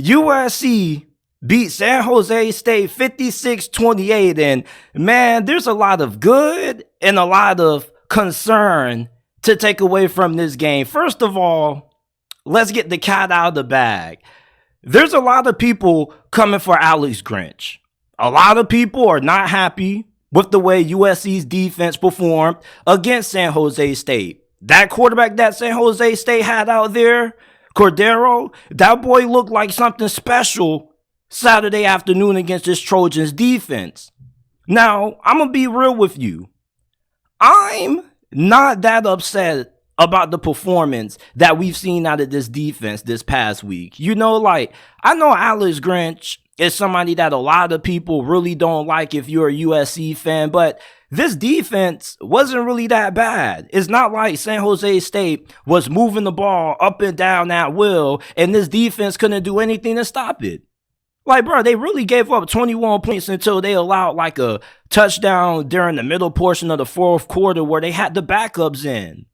USC beat San Jose State 56-28. And man, there's a lot of good and a lot of concern to take away from this game. First of all, let's get the cat out of the bag. There's a lot of people coming for Alex Grinch. A lot of people are not happy with the way USC's defense performed against San Jose State. That quarterback that San Jose State had out there, Cordero, that boy looked like something special Saturday afternoon against this Trojans defense. Now, I'm going to be real with you. I'm not that upset about the performance that we've seen out of this defense this past week. You know, like, I know Alex Grinch is somebody that a lot of people really don't like if you're a USC fan, but this defense wasn't really that bad. It's not like San Jose State was moving the ball up and down at will, and this defense couldn't do anything to stop it. Like, bro, they really gave up 21 points until they allowed like a touchdown during the middle portion of the fourth quarter where they had the backups in.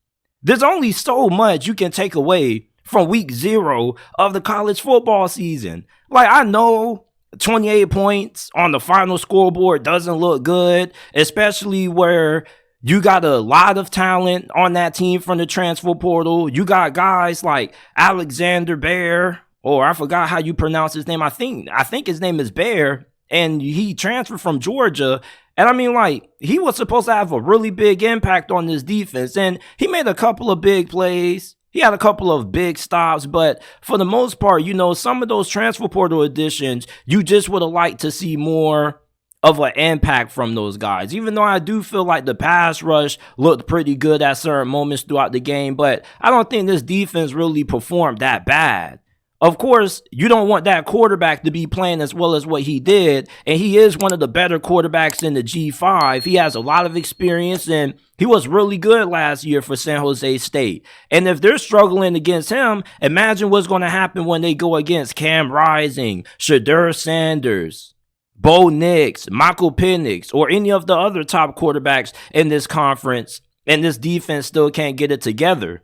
There's only so much you can take away from week 0 of the college football season. Like, I know 28 points on the final scoreboard doesn't look good, especially where you got a lot of talent on that team from the transfer portal. You got guys like Alexander Bear, or I forgot how you pronounce his name. I think his name is Bear, and he transferred from Georgia. And I mean, like, he was supposed to have a really big impact on this defense, and he made a couple of big plays. He had a couple of big stops, but for the most part, you know, some of those transfer portal additions, you just would have liked to see more of an impact from those guys. Even though I do feel like the pass rush looked pretty good at certain moments throughout the game, but I don't think this defense really performed that bad. Of course, you don't want that quarterback to be playing as well as what he did, and he is one of the better quarterbacks in the G5. He has a lot of experience, and he was really good last year for San Jose State. And if they're struggling against him, imagine what's going to happen when they go against Cam Rising, Shedeur Sanders, Bo Nix, Michael Penix, or any of the other top quarterbacks in this conference, and this defense still can't get it together.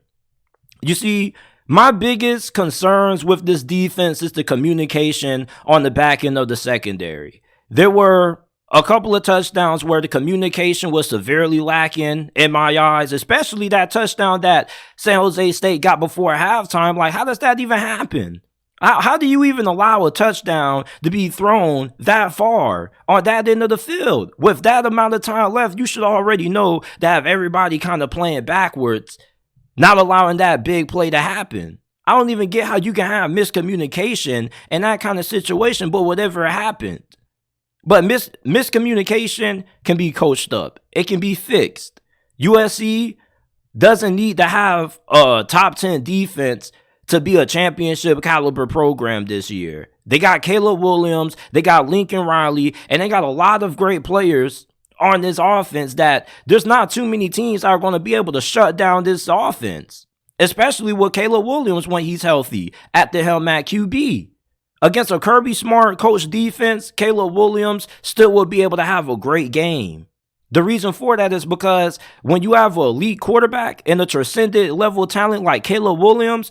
You see, my biggest concerns with this defense is the communication on the back end of the secondary. There were a couple of touchdowns where the communication was severely lacking in my eyes, especially that touchdown that San Jose State got before halftime. Like, how does that even happen? How do you even allow a touchdown to be thrown that far on that end of the field? With that amount of time left, you should already know to have everybody kind of playing backwards, not allowing that big play to happen. I don't even get how you can have miscommunication in that kind of situation, but whatever happened. But miscommunication can be coached up. It can be fixed. USC doesn't need to have a top 10 defense to be a championship caliber program this year. They got Caleb Williams, they got Lincoln Riley, and they got a lot of great players on this offense that there's not too many teams that are going to be able to shut down this offense, especially with Caleb Williams when he's healthy at the helm at QB. Against a Kirby Smart coach defense, Caleb Williams still will be able to have a great game. The reason for that is because when you have an elite quarterback and a transcendent level of talent like Caleb Williams,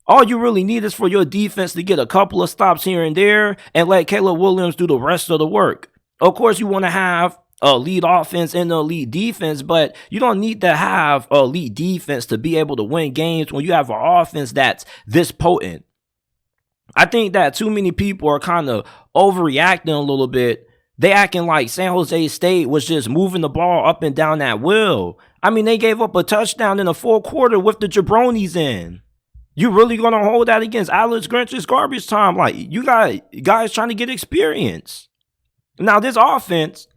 all you really need is for your defense to get a couple of stops here and there and let Caleb Williams do the rest of the work. Of course, you want to have elite offense and elite defense, but you don't need to have elite defense to be able to win games when you have an offense that's this potent. I think that too many people are kind of overreacting a little bit. They acting like San Jose State was just moving the ball up and down at will. I mean, they gave up a touchdown in the fourth quarter with the jabronis in. You really going to hold that against Alex Grinch's garbage time? Like, you got guys trying to get experience. Now, this offense,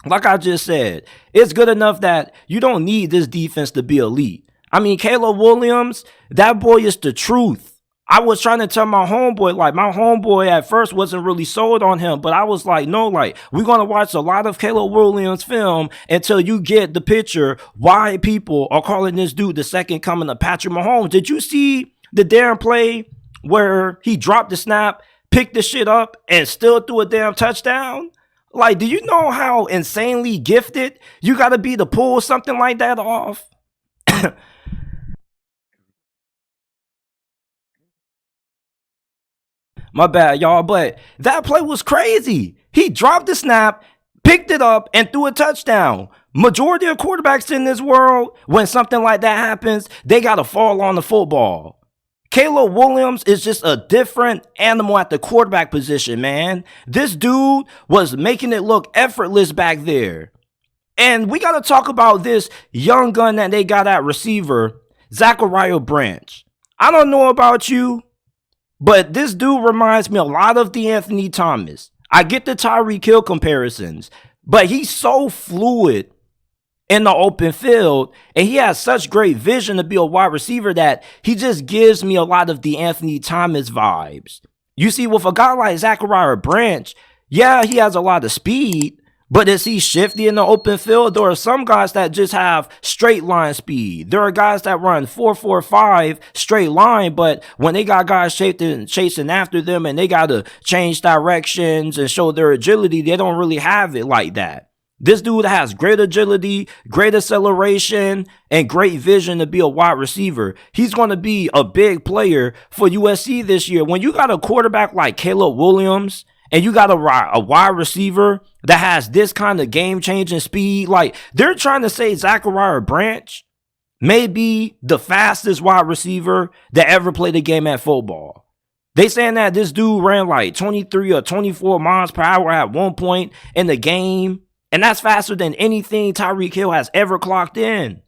like I just said, it's good enough that you don't need this defense to be elite. I mean, Caleb Williams, that boy is the truth. I was trying to tell my homeboy, like, my homeboy at first wasn't really sold on him, but I was like, no, like, we're going to watch a lot of Caleb Williams film until you get the picture why people are calling this dude the second coming of Patrick Mahomes. Did you see the damn play where he dropped the snap, picked the shit up, and still threw a damn touchdown? Like, do you know how insanely gifted you got to be to pull something like that off? My bad, y'all. But that play was crazy. He dropped the snap, picked it up, and threw a touchdown. Majority of quarterbacks in this world, when something like that happens, they got to fall on the football. Caleb Williams is just a different animal at the quarterback position, man. This dude was making it look effortless back there. And we got to talk about this young gun that they got at receiver, Zachariah Branch. I don't know about you, but this dude reminds me a lot of D'Anthony Thomas. I get the Tyreek Hill comparisons, but he's so fluid in the open field, and he has such great vision to be a wide receiver that he just gives me a lot of D'Anthony Thomas vibes. You see, with a guy like Zachariah Branch, yeah, he has a lot of speed, but is he shifty in the open field? There are some guys that just have straight line speed. There are guys that run 4.45 straight line, but when they got guys chasing after them and they got to change directions and show their agility, they don't really have it like that. This dude has great agility, great acceleration, and great vision to be a wide receiver. He's going to be a big player for USC this year. When you got a quarterback like Caleb Williams and you got a wide receiver that has this kind of game-changing speed, like they're trying to say Zachariah Branch may be the fastest wide receiver that ever played a game at football. They saying that this dude ran like 23 or 24 miles per hour at one point in the game. And that's faster than anything Tyreek Hill has ever clocked in.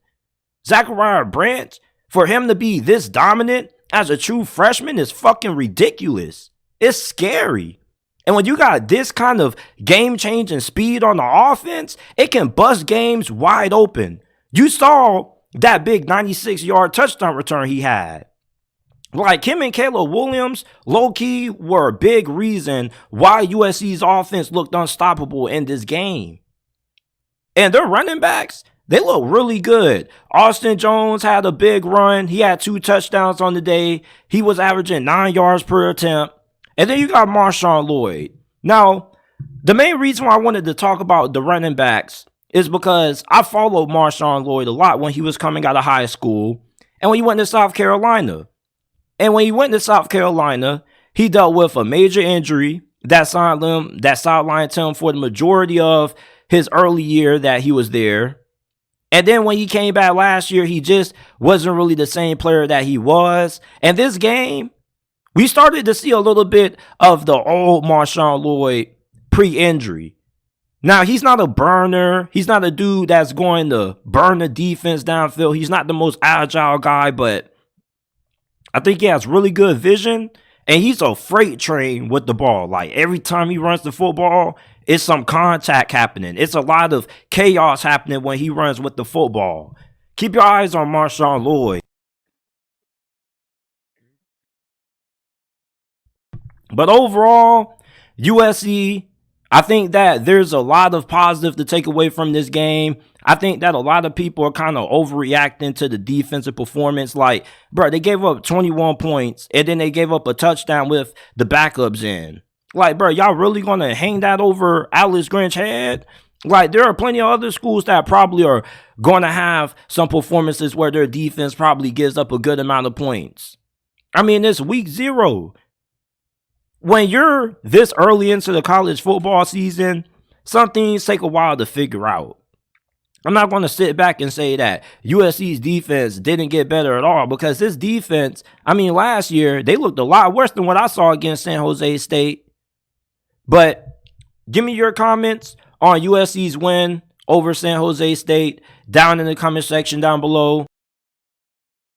Zachariah Branch, for him to be this dominant as a true freshman is fucking ridiculous. It's scary. And when you got this kind of game-changing speed on the offense, it can bust games wide open. You saw that big 96-yard touchdown return he had. Like him and Caleb Williams, low-key, were a big reason why USC's offense looked unstoppable in this game. And their running backs, they look really good. Austin Jones had a big run. He had 2 touchdowns on the day. He was averaging 9 yards per attempt. And then you got Marshawn Lloyd. Now, the main reason why I wanted to talk about the running backs is because I followed Marshawn Lloyd a lot when he was coming out of high school and when he went to South Carolina. And when he went to South Carolina, he dealt with a major injury that sidelined him for the majority of his early year that he was there. And then when he came back last year, he just wasn't really the same player that he was. And this game, we started to see a little bit of the old Marshawn Lloyd pre-injury. Now, he's not a burner. He's not a dude that's going to burn the defense downfield. He's not the most agile guy, but I think he has really good vision. And he's a freight train with the ball. Like every time he runs the football, it's some contact happening. It's a lot of chaos happening when he runs with the football. Keep your eyes on Marshawn Lloyd. But overall, USC, I think that there's a lot of positive to take away from this game. I think that a lot of people are kind of overreacting to the defensive performance. Like, bro, they gave up 21 points and then they gave up a touchdown with the backups in. Like, bro, y'all really going to hang that over Alex Grinch's head? Like, there are plenty of other schools that probably are going to have some performances where their defense probably gives up a good amount of points. I mean, it's week 0. When you're this early into the college football season, some things take a while to figure out. I'm not going to sit back and say that USC's defense didn't get better at all, because this defense, I mean, last year, they looked a lot worse than what I saw against San Jose State. But give me your comments on USC's win over San Jose State down in the comment section down below.